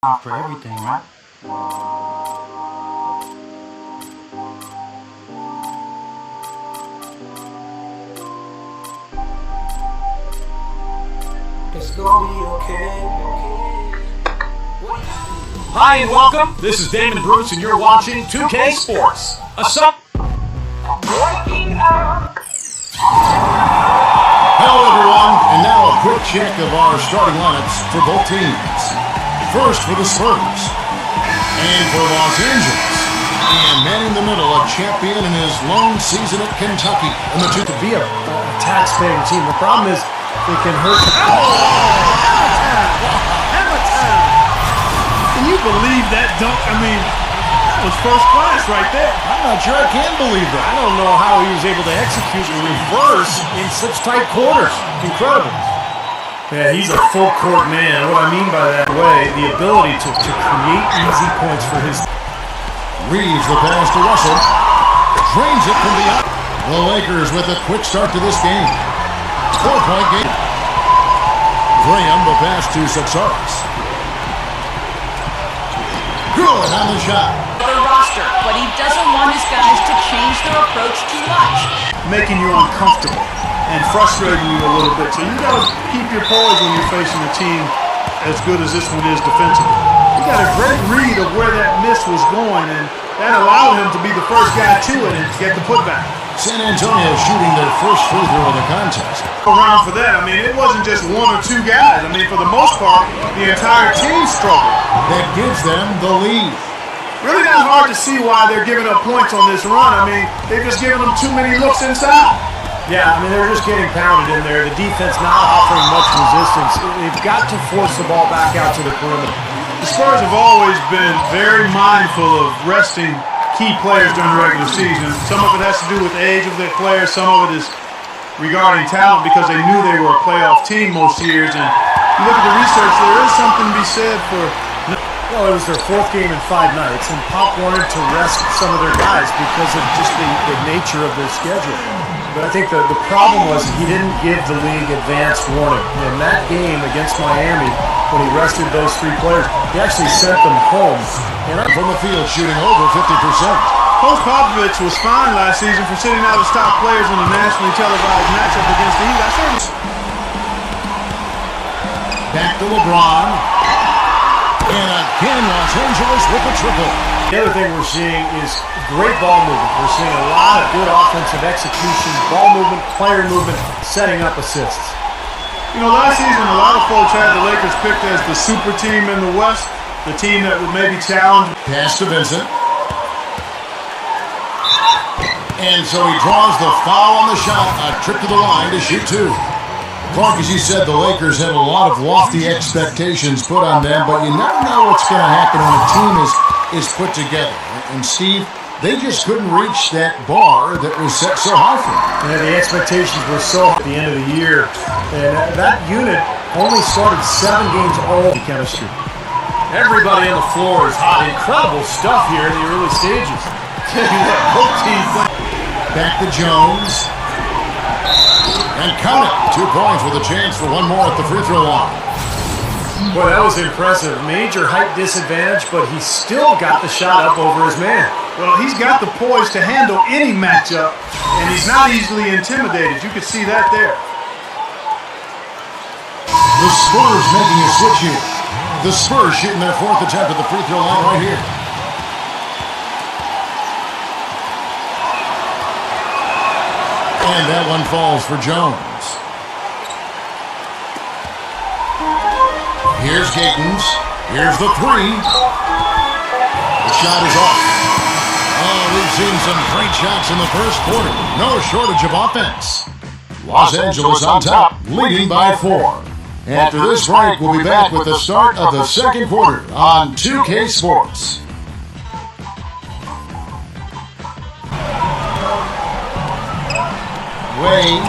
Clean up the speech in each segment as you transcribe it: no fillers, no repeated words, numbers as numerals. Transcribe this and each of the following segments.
for everything, right? It's gonna be okay. Hi and welcome. This is Damon Bruce and you're watching 2K Sports. Hello everyone, and now a quick check of our starting lineups for both teams. First for the Spurs, and for Los Angeles, and man in the middle, a champion in his lone season at Kentucky. And the two to be a tax-paying team. The problem is it can hurt. Hammer time! Can you believe that dunk? I mean, that was first class right there. I'm not sure I can believe that. I don't know how he was able to execute the reverse in such tight quarters. Incredible. Yeah, he's a full court man. What I mean by that way, the ability to create easy points for his. Reeves the pass to Russell. Drains it from the out. The Lakers with a quick start to this game. 4-point game. Graham the pass to Satsaris. Good on the shot. The roster, but he doesn't want his guys to change their approach too much. Making you uncomfortable and frustrating you a little bit. So you got to keep your poise when you're facing a team as good as this one is defensively. He got a great read of where that miss was going, and that allowed him to be the first guy to it and get the putback. San Antonio shooting their first free throw of the contest. Around for that, I mean, it wasn't just one or two guys. I mean, for the most part, the entire team struggled. That gives them the lead. Really not hard to see why they're giving up points on this run. I mean, they've just given them too many looks inside. Yeah, I mean, they're just getting pounded in there. The defense not offering much resistance. They've got to force the ball back out to the perimeter. The Spurs have always been very mindful of resting key players during the regular season. Some of it has to do with the age of their players. Some of it is regarding talent because they knew they were a playoff team most years. And you look at the research, there is something to be said for... Well, it was their fourth game in 5 nights, and Pop wanted to rest some of their guys because of just the nature of their schedule. But I think the problem was he didn't give the league advance warning. In that game against Miami, when he rested those 3 players, he actually sent them home. And from the field, shooting over 50%. Coach Popovich was fined last season for sitting out his top players in a nationally televised matchup against the Heat. Back to LeBron. And again, Los Angeles with a triple. The other thing we're seeing is great ball movement. We're seeing a lot of good offensive execution, ball movement, player movement, setting up assists. You know, last season, a lot of folks had the Lakers picked as the super team in the West, the team that would maybe challenge. Pass to Vincent. And so he draws the foul on the shot, a trip to the line to shoot 2. Clark, as you said, the Lakers had a lot of lofty expectations put on them, but you never know what's going to happen when a team is put together. And Steve, they just couldn't reach that bar that was set so high for them. Yeah, the expectations were so high at the end of the year, and that unit only started 7 games old in chemistry. Everybody on the floor is hot. Incredible stuff here in the early stages. Both teams. Back to Jones. And count it. 2 points with a chance for one more at the free throw line. Boy, that was impressive. Major height disadvantage, but he still got the shot up over his man. Well, he's got the poise to handle any matchup, and he's not easily intimidated. You can see that there. The Spurs making a switch here. The Spurs shooting their 4th attempt at the free throw line right here. And that one falls for Jones. Here's Gatens. Here's the 3. The shot is off. Oh, we've seen some great shots in the first quarter. No shortage of offense. Los Angeles on top, leading by 4. After this break, we'll be back with the start of the second quarter on 2K Sports. Wade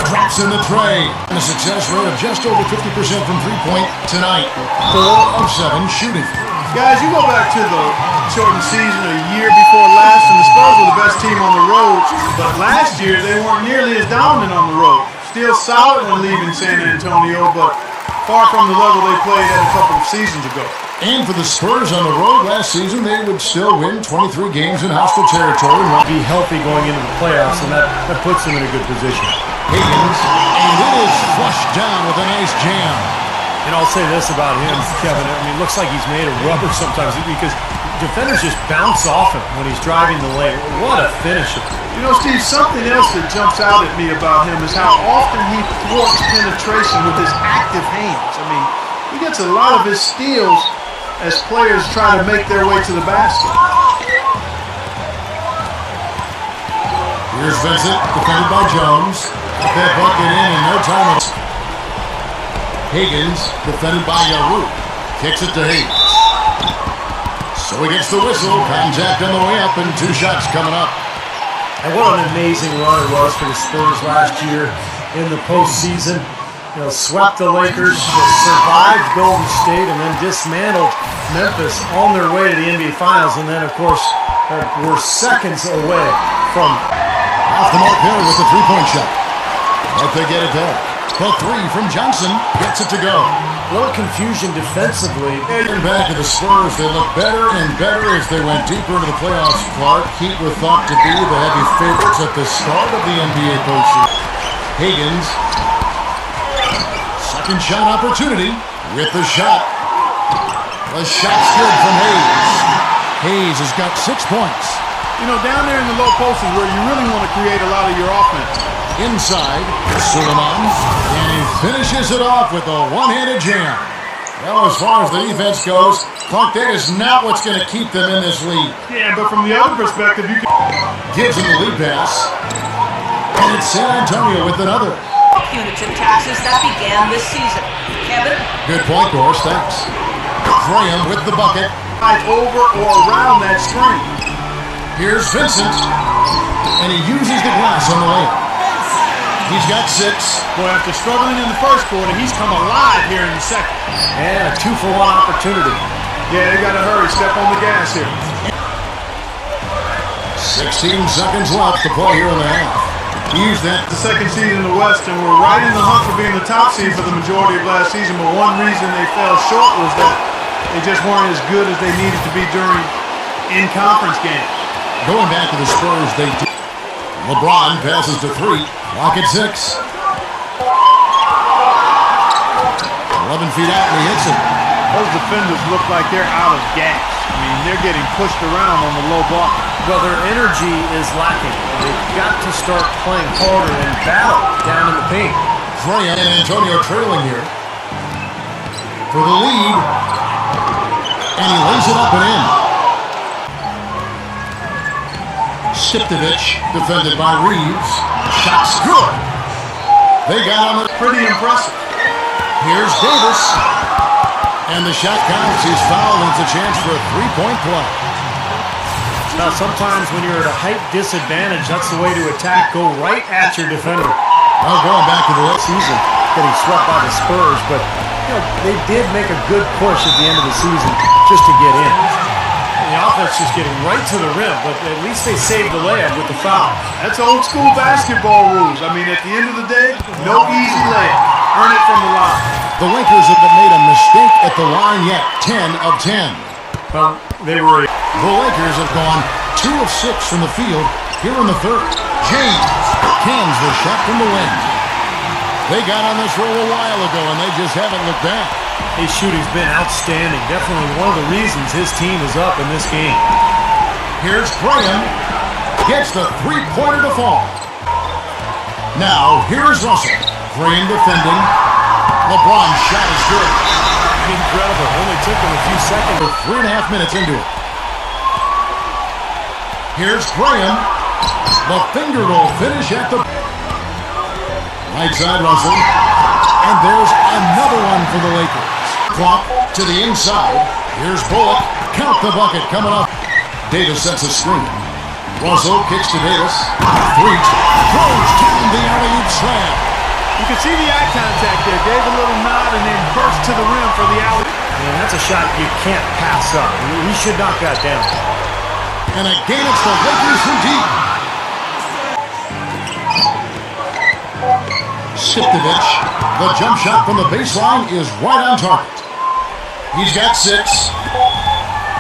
drops in the tray. And a success rate of just over 50% from 3-point tonight. 4 of 7 shooting. Guys, you go back to the shortened season a year before last, and the Spurs were the best team on the road. But last year, they weren't nearly as dominant on the road. Still solid when leaving San Antonio, but far from the level they played at a couple of seasons ago. And for the Spurs on the road last season, they would still win 23 games in hostile territory and Be healthy going into the playoffs, and that puts them in a good position. Higgins, and it is flushed down with a nice jam. And I'll say this about him, Kevin. I mean, it looks like he's made of rubber sometimes because defenders just bounce off him when he's driving the lane. What a finisher. You know, Steve, something else that jumps out at me about him is how often he thwarts penetration with his active hands. I mean, he gets a lot of his steals as players try to make their way to the basket. Here's Vincent, defended by Jones. Got that bucket in no time. Higgins, defended by Yaru. Kicks it to Hayes. So he gets the whistle. Contact on the way up and 2 shots coming up. And what an amazing run it was for the Spurs last year in the postseason. You know, swept the Lakers, survived Golden State, and then dismantled Memphis on their way to the NBA Finals. And then, of course, were seconds away from Off the mark there with the 3-point shot. But they get it there. The 3 from Johnson gets it to go. a little confusion defensively. And back to the Spurs, they look better and better as they went deeper into the playoffs. Clark, Heat were thought to be the heavy favorites at the start of the NBA postseason. Higgins, second shot opportunity with the shot. The shot's good from Hayes. Hayes has got 6 points. You know, down there in the low post is where you really want to create a lot of your offense. Inside, Suleiman, and he finishes it off with a one-handed jam. Well, as far as the defense goes, Clark, that is not what's going to keep them in this league. Yeah, but from the other perspective, you can... Gives him the lead pass. And it's San Antonio with another. Punitive taxes that began this season. Kevin? Good point, Doris, thanks. Graham with the bucket. over or around that screen. Here's Vincent, and he uses the glass on the layup. He's got 6. Boy, after struggling in the first quarter, he's come alive here in the second. And a 2-for-1 opportunity. Yeah, they got to hurry, step on the gas here. 16 seconds left to play here in the half. Use that. The second seed in the West, and we're right in the hunt for being the top seed for the majority of last season, but one reason they fell short was that they just weren't as good as they needed to be during in-conference games. Going back to the Spurs, they do. LeBron passes to 3. Clock at 6. 11 feet out, and he hits it. Those defenders look like they're out of gas. I mean, they're getting pushed around on the low block. Well, their energy is lacking. They've got to start playing harder and battle down in the paint. Graham and Antonio trailing here for the lead. And he lays it up and in. Siptovic, defended by Reeves. Shot's good. They got on it. Pretty impressive. Here's Davis. And the shot counts. He's fouled, and it's a chance for a 3-point play. Now, sometimes when you're at a height disadvantage, that's the way to attack. Go right at your defender. Well, going back to the last Season getting swept by the Spurs, but you know, they did make a good push at the end of the season just to get in. And the offense just getting right to the rim, but at least they saved the layup with the foul. That's old school basketball rules. I mean, at the end of the day, no easy layup. Earn it from the line. The Lakers haven't made a mistake at the line yet. 10 of 10. Well, they were. The Lakers have gone 2 of 6 from the field here in the third. James cans the shot from the wing. They got on this roll a while ago, and they just haven't looked back. His shooting's been outstanding. Definitely one of the reasons his team is up in this game. Here's Graham. Gets the 3-pointer to fall. Now, here's Russell. Graham defending. LeBron's shot is good. Incredible. Only took him a few seconds. We're 3.5 minutes into it. Here's Graham. The finger roll finish at the right side, Russell. And there's another one for the Lakers. Clock to the inside. Here's Bullock. Count the bucket coming up. Davis sets a screen. Russell kicks to Davis. Throws down the alley-oop slam. You can see the eye contact there. Gave a little nod and then burst to the rim for the alley. And that's a shot you can't pass up. We should knock that down. And again, it's the Lakers from deep. Skiptovich. The jump shot from the baseline is right on target. He's got 6.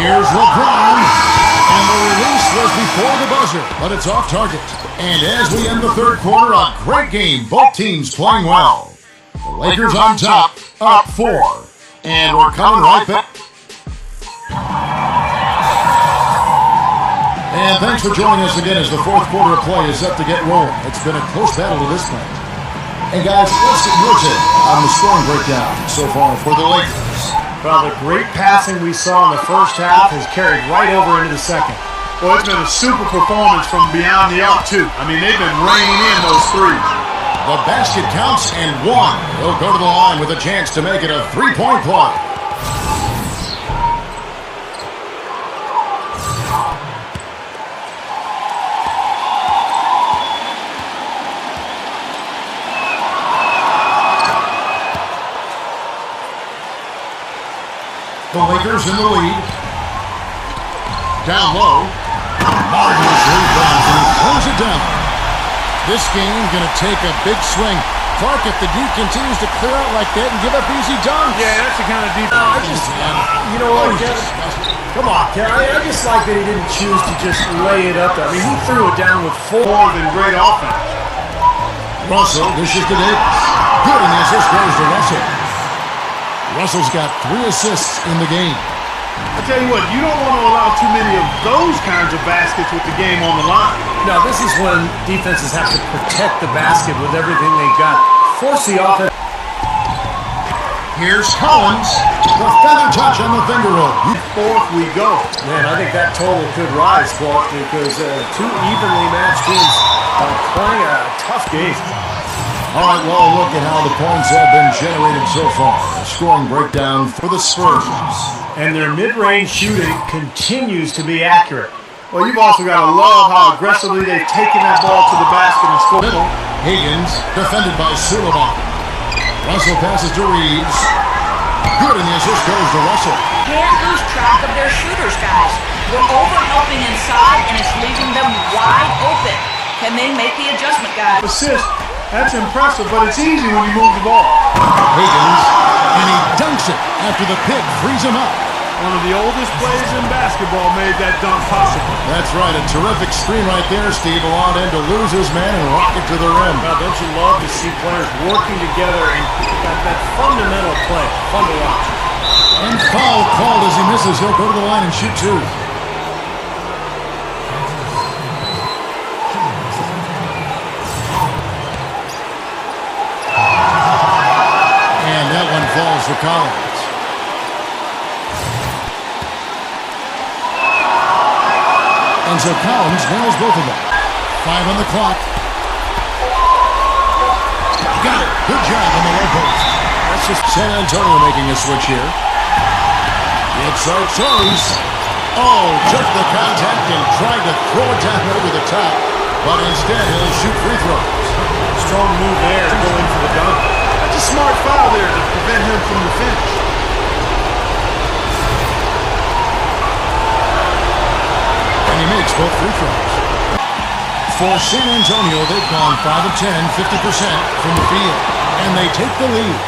Here's LeBron. And the release was before the buzzer, but it's off target. And as we end the third quarter, a great game. Both teams playing well. The Lakers on top, up 4. And we're coming right back. And thanks for joining us again as the fourth quarter of play is set to get rolling. It's been a close battle to this point. And guys, let's get your take on the scoring breakdown so far for the Lakers. Well, the great passing we saw in the first half has carried right over into the second. Well, it's been a super performance from beyond the arc, too. I mean, they've been raining in those threes. The basket counts and 1. He'll go to the line with a chance to make it a 3-point play. The Lakers in the lead. Down low. Marvelous rebound, and he throws it down. This game going to take a big swing. Clark, if the dude continues to clear out like that and give up easy dunks. Yeah, that's the kind of defense. You know what, Kevin? Come on, Kevin. I just like that he didn't choose to just lay it up there. I mean, he threw it down with 4. More than great offense. Russell dishes to Davis. Good, and the assist goes to Russell. Russell's got 3 assists in the game. I tell you what, you don't want to allow too many of those kinds of baskets with the game on the line. Now, this is when defenses have to protect the basket with everything they've got. Force the offense. Here's Collins. The feather touch on the finger roll. Fourth we go. Man, I think that total could rise, Clark, because 2 evenly matched teams are playing a tough game. All right, well, look at how the points have been generated so far. A scoring breakdown for the Spurs. And their mid-range shooting continues to be accurate. Well, you've also got to love how aggressively they've taken that ball to the basket and scored. Higgins, defended by Sullivan. Russell passes to Reeves. Good, and the assist goes to Russell. Can't lose track of their shooters, guys. We're over-helping inside, and it's leaving them wide open. Can they make the adjustment, guys? Assist. That's impressive, but it's easy when you move the ball. Higgins, and he dunks it after the pick frees him up. One of the oldest players in basketball made that dunk possible. That's right, a terrific screen right there, Steve. Allowed him to lose his man and rock it to the rim. Now, don't you love to see players working together and that fundamental play? Fun to watch. And foul called as he misses. He'll go to the line and shoot 2. And that one falls for Collins. And so Collins nails both of them. 5 on the clock. Got it. Good job on the low post. That's just San Antonio making a switch here. It's Sartori's. Oh, took the contact and tried to throw it down over the top. But instead, he'll shoot free throws. Strong move there to go in for the dunk. That's a smart foul there to prevent him from the finish. And he makes both free throws. For San Antonio, they've gone 5 of 10, 50% from the field. And they take the lead.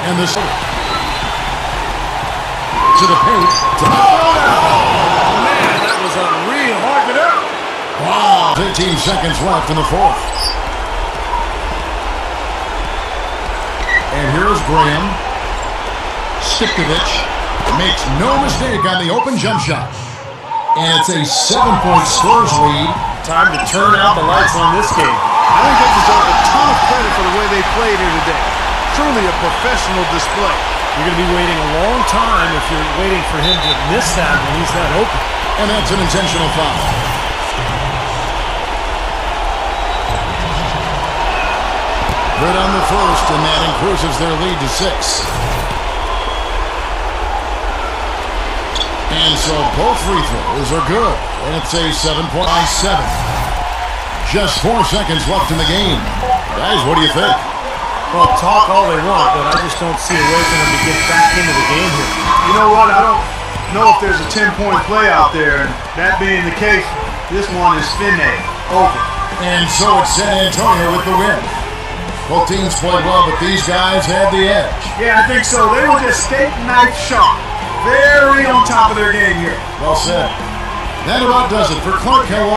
And the to the paint. Man, that was unreal. Hard it up. Wow. 15 seconds left in the fourth. And here's Graham. Skiptovich makes no mistake on the open jump shot. And it's a 7-point Spurs lead. Time to turn out the lights on this game. I think they deserve a ton of credit for the way they played here today. Truly a professional display. You're going to be waiting a long time if you're waiting for him to miss that when he's not open. And that's an intentional foul. Good on the first, and that increases their lead to 6. And so both free throws are good. And it's a 7-point by 7. Just 4 seconds left in the game. Guys, what do you think? Well, talk all they want, but I just don't see a way for them to get back into the game here. You know what? I don't know if there's a 10-point play out there. And that being the case, this one is Finney. Over. And so it's San Antonio with the win. Both teams played well, but these guys had the edge. Yeah, I think so. They were just steak knife sharp. Very on top of their game here. Well said. That about does it for Clark Hello.